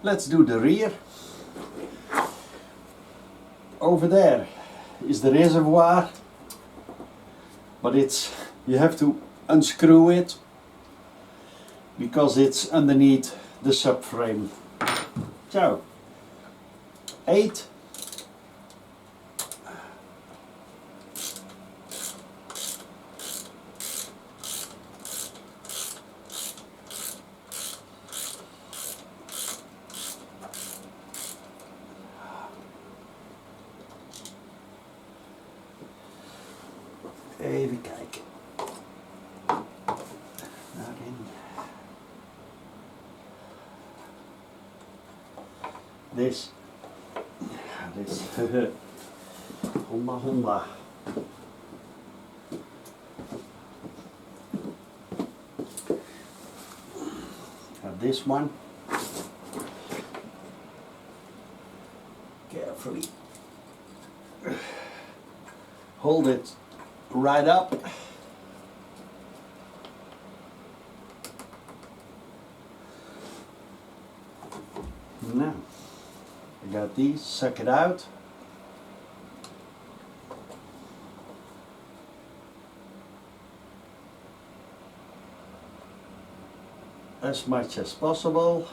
Let's do the rear. Over there is the reservoir, but you have to unscrew it because it's underneath the subframe. So 8 even kijken. Daarin. This. Honda. This one. Carefully. Hold it right up. Now, I got these, suck it out. As much as possible.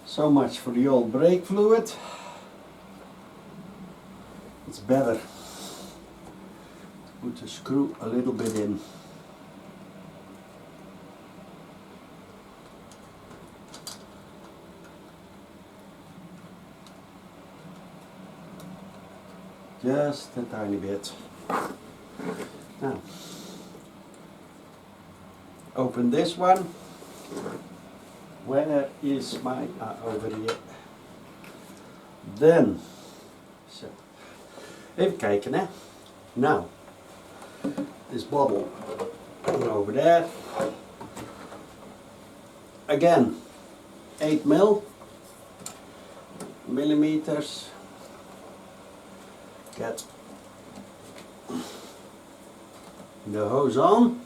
So much for the old brake fluid. It's better to put the screw a little bit in. Just a tiny bit. Now, open this one. Where is my, over here. Then, so, even kijken hè. Now, this bottle over there. Again, 8 millimeters. Get the hose on.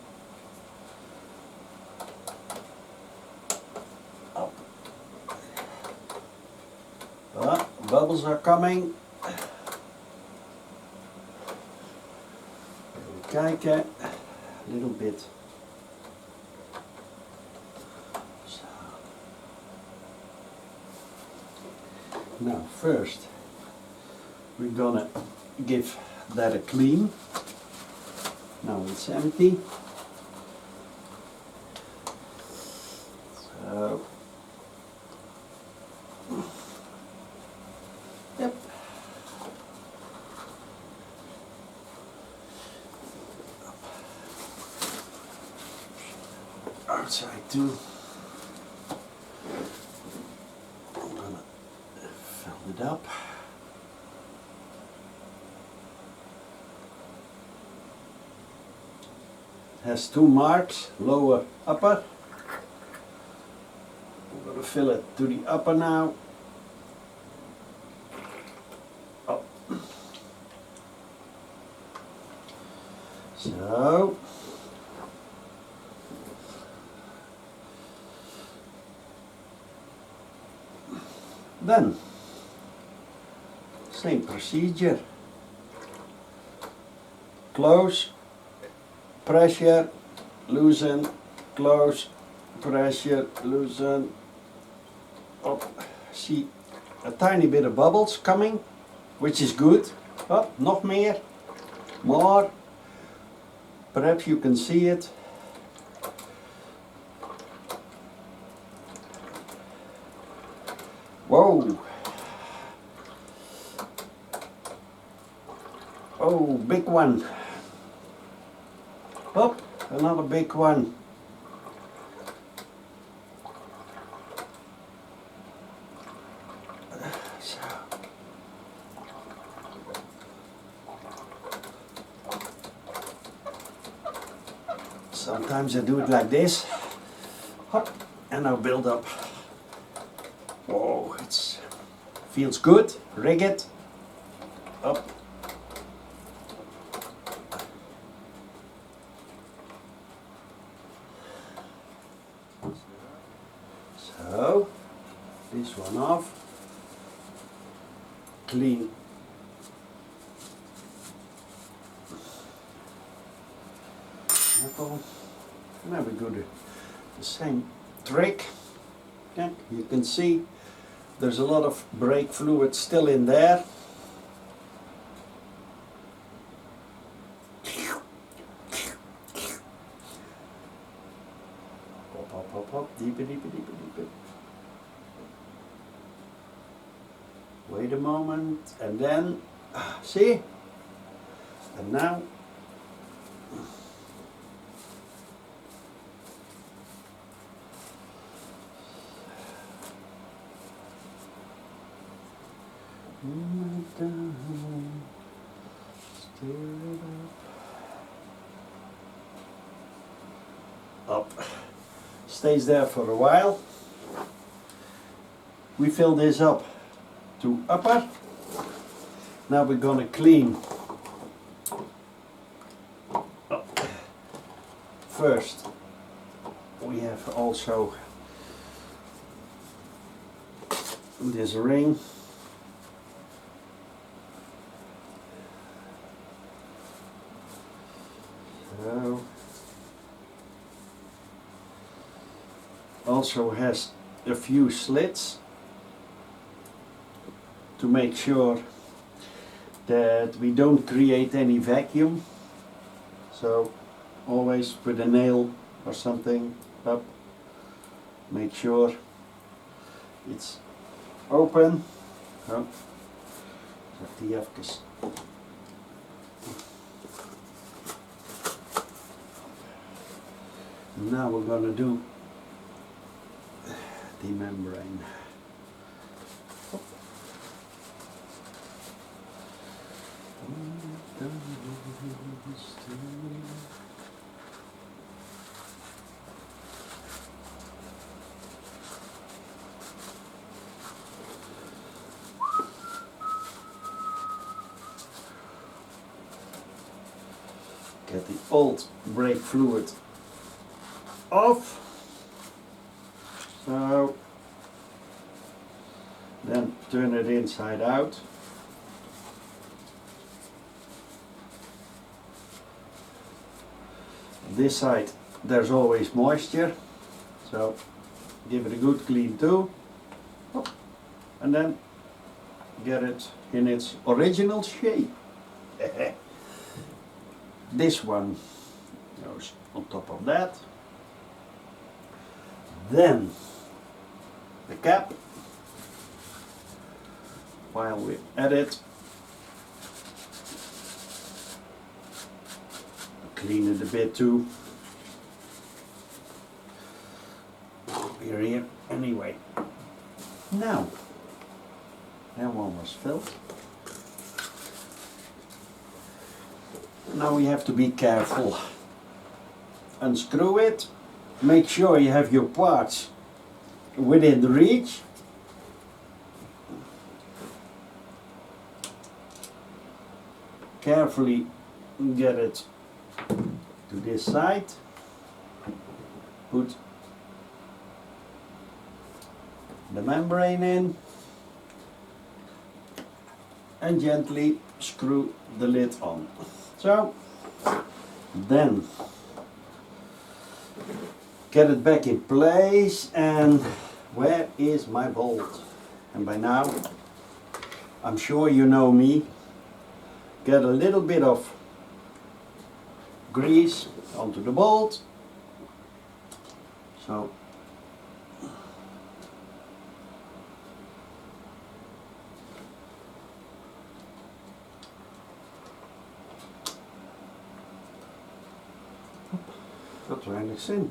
Bubbles are coming. Even kijken, a little bit. So. Now first we're gonna give that a clean. Now it's empty. So. Yep. Outside too. I'm gonna fill it up. Has 2 marks, lower, upper. I'm gonna fill it to the upper now. So, then, same procedure. Close, pressure, loosen, close, pressure, loosen. Oh, see a tiny bit of bubbles coming, which is good. Oh, nog meer, more. Perhaps you can see it. Whoa! Oh, big one. Up, another big one. So. Sometimes I do it like this, hop, and I'll build up. Whoa, it's Feels good. Rig it up. So this one off. Clean. Now we do the same trick. Yeah, you can see there's a lot of brake fluid still in there. Hop, hop, hop, hop, deeper, deeper, deeper, deeper. Wait a moment, and then, see? And now, up. Stays there for a while. We fill this up to upper. Now we're gonna clean up. First we have also this ring. So also has a few slits to make sure that we don't create any vacuum. So always put a nail or something up, make sure it's open. Oh, zet die even. Now we're gonna do the membrane. Get the old brake fluid off. So then turn it inside out. This side there's always moisture, so give it a good clean too, and then get it in its original shape. This one goes on top of that. Then the cap, while we're at it, clean it a bit too. We're here anyway. Now, that one was filled. Now we have to be careful. Unscrew it. Make sure you have your parts within the reach. Carefully get it to this side. Put the membrane in and gently screw the lid on. So then get it back in place, and where is my bolt? And by now I'm sure you know me, get a little bit of grease onto the bolt. So dat weinig zin.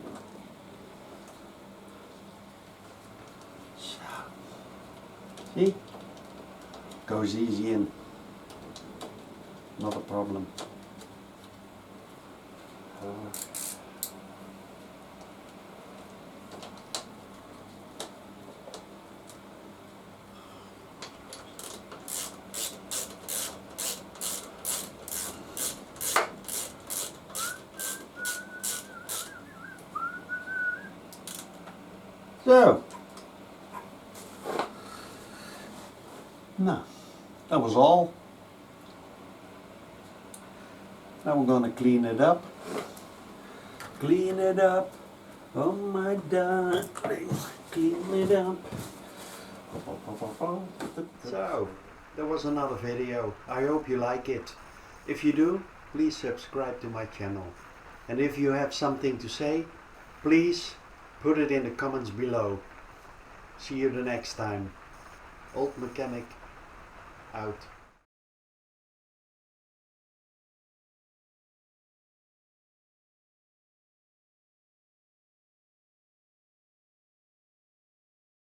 See? Goes easy in. Not a problem. So, now that was all. Now we're going to clean it up. Clean it up. Oh my darling, clean it up. So, that was another video. I hope you like it. If you do, please subscribe to my channel. And if you have something to say, please put it in the comments below. See you the next time. Old Mechanic out.